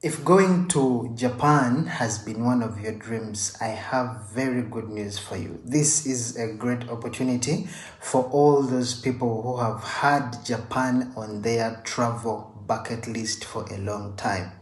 If going to Japan has been one of your dreams, I have very good news for you. This is a great opportunity for all those people who have had Japan on their travel bucket list for a long time.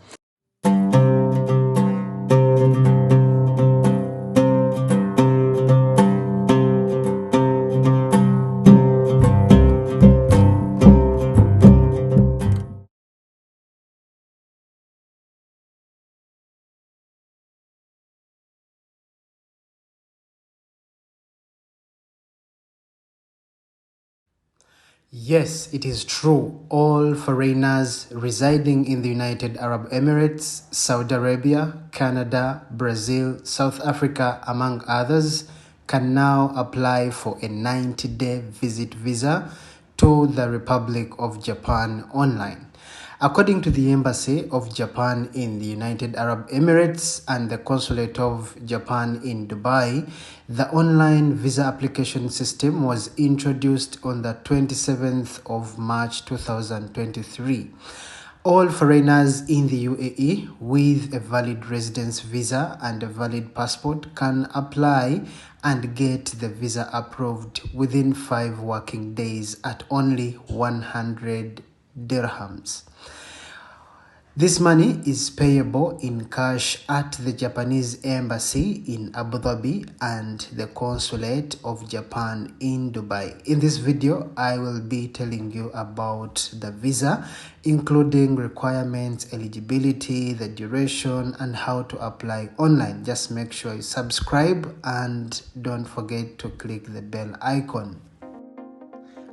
Yes, it is true. All foreigners residing in the United Arab Emirates, Saudi Arabia, Canada, Brazil, South Africa, among others, can now apply for a 90-day visit visa to the Republic of Japan online. According to the Embassy of Japan in the United Arab Emirates and the Consulate of Japan in Dubai, the online visa application system was introduced on the 27th of March 2023. All foreigners in the UAE with a valid residence visa and a valid passport can apply and get the visa approved within 5 working days at only 100 dirhams. This money is payable in cash at the Japanese Embassy in Abu Dhabi and the Consulate of Japan in Dubai. In this video, I will be telling you about the visa, including requirements, eligibility, the duration, and how to apply online. Just make sure you subscribe and don't forget to click the bell icon.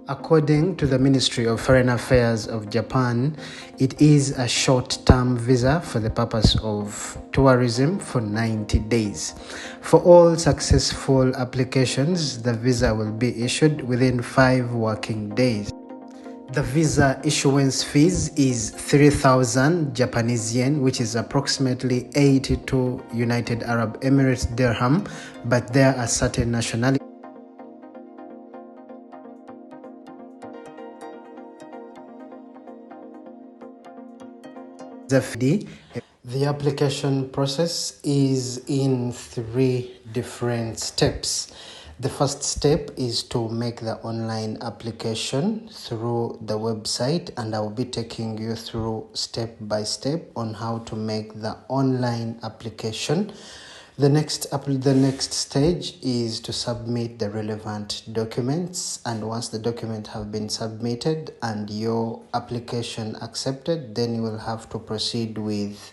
According to the Ministry of Foreign Affairs of Japan, it is a short-term visa for the purpose of tourism for 90 days. For all successful applications, the visa will be issued within 5 working days. The visa issuance fees is 3,000 Japanese yen, which is approximately 82 United Arab Emirates dirham, but there are certain nationalities. The application process is in 3 different steps. The first step is to make the online application through the website, and I will be taking you through step by step on how to make the online application. The next stage is to submit the relevant documents, and once the documents have been submitted and your application accepted, then you will have to proceed with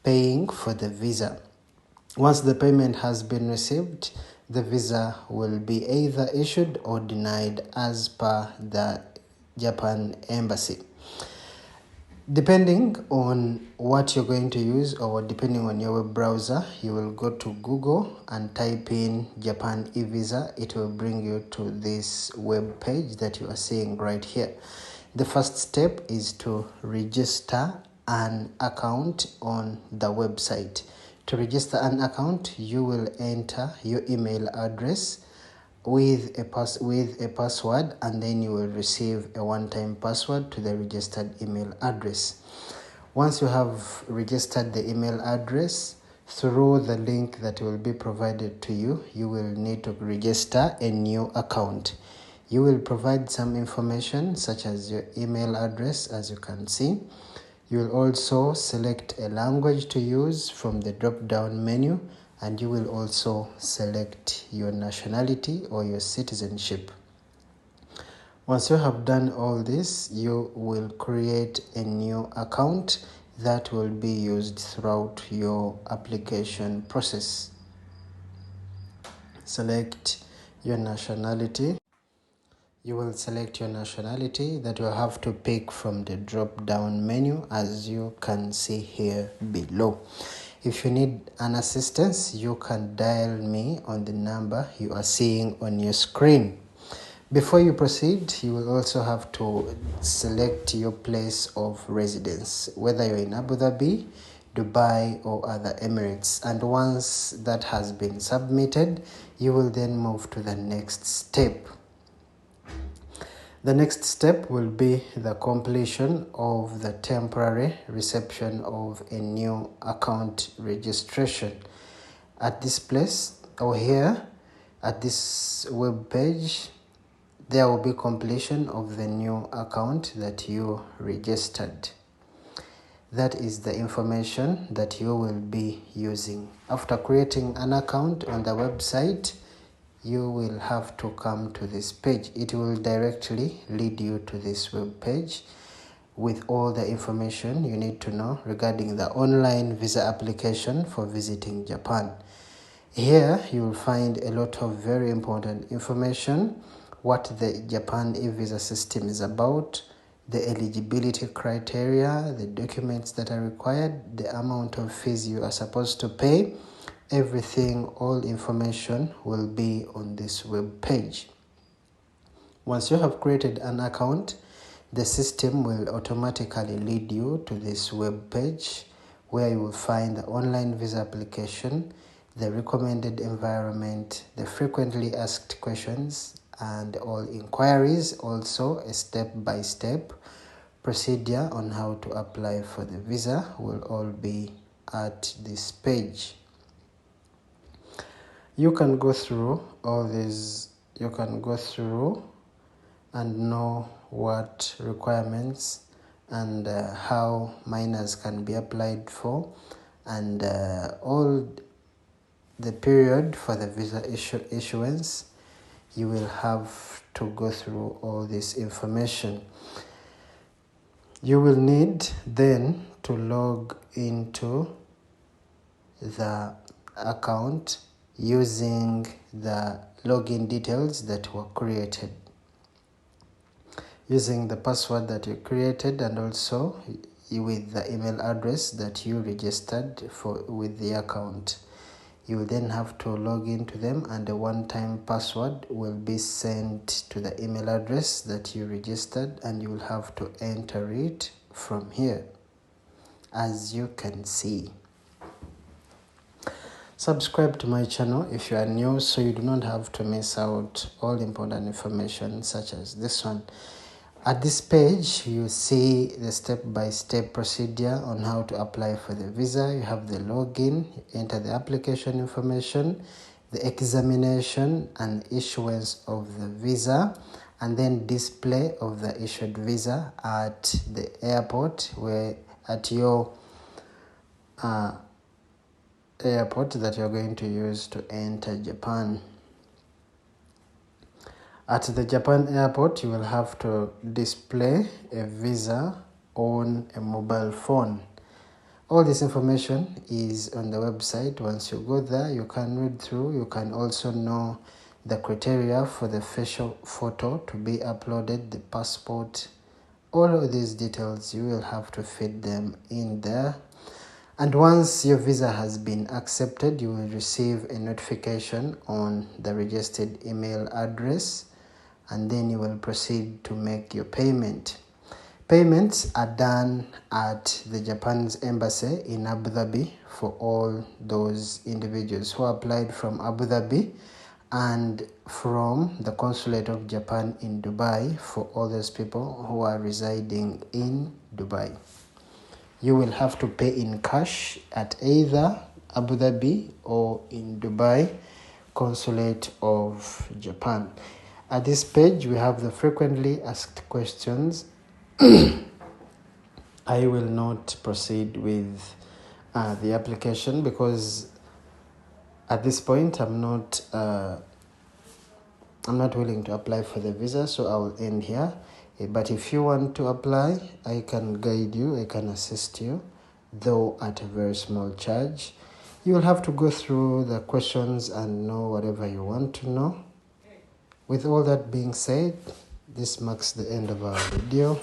paying for the visa. Once the payment has been received, the visa will be either issued or denied as per the Japan Embassy. Depending on what you're going to use, or depending on your web browser, you will go to Google and type in Japan eVisa. It will bring you to this web page that you are seeing right here. The first step is to register an account on the website. To register an account, you will enter your email address with a password, and then you will receive a one-time password to the registered email address. Once you have registered the email address, through the link that will be provided to you, you will need to register a new account. You will provide some information such as your email address, as you can see. You will also select a language to use from the drop-down menu, and you will also select your nationality or your citizenship. Once you have done all this, you will create a new account that will be used throughout your application process. Select your nationality. You will select your nationality that you have to pick from the drop-down menu, as you can see here below. If you need an assistance, you can dial me on the number you are seeing on your screen. Before you proceed, you will also have to select your place of residence, whether you're in Abu Dhabi, Dubai, or other Emirates. And once that has been submitted, you will then move to the next step. The next step will be the completion of the temporary reception of a new account registration. At this place or here, at this web page, there will be completion of the new account that you registered. That is the information that you will be using. After creating an account on the website, you will have to come to this page. It will directly lead you to this web page with all the information you need to know regarding the online visa application for visiting Japan. Here you will find a lot of very important information, what the Japan eVisa system is about, the eligibility criteria, the documents that are required, the amount of fees you are supposed to pay. Everything, all information will be on this web page. Once you have created an account, the system will automatically lead you to this web page where you will find the online visa application, the recommended environment, the frequently asked questions, and all inquiries. Also, a step-by-step procedure on how to apply for the visa will all be at this page. You can go through all these, you can go through and know what requirements and how minors can be applied for, and all the period for the visa issuance. You will have to go through all this information. You will need then to log into the account using the login details that were created, using the password that you created, and also with the email address that you registered for with the account. You will then have to log into them, and a one-time password will be sent to the email address that you registered, and you will have to enter it from here, as you can see. Subscribe to my channel if you are new, so you do not have to miss out all important information such as this one. At this page, you see the step-by-step procedure on how to apply for the visa. You have the login, you enter the application information, the examination and issuance of the visa, and then display of the issued visa at the airport, where at your airport that you're going to use to enter Japan. At the Japan airport, you will have to display a visa on a mobile phone. All this information is on the website. Once you go there, you can read through. You can also know the criteria for the facial photo to be uploaded, the passport. All of these details, you will have to fit them in there. And once your visa has been accepted, you will receive a notification on the registered email address, and then you will proceed to make your payment. Payments are done at the Japan's embassy in Abu Dhabi for all those individuals who applied from Abu Dhabi, and from the consulate of Japan in Dubai for all those people who are residing in Dubai. You will have to pay in cash at either Abu Dhabi or in Dubai consulate of Japan. At this page, we have the frequently asked questions. I will not proceed with the application because at this point I'm not willing to apply for the visa, so I will end here. But if you want to apply, I can guide you, I can assist you, though at a very small charge. You will have to go through the questions and know whatever you want to know. With all that being said, this marks the end of our video.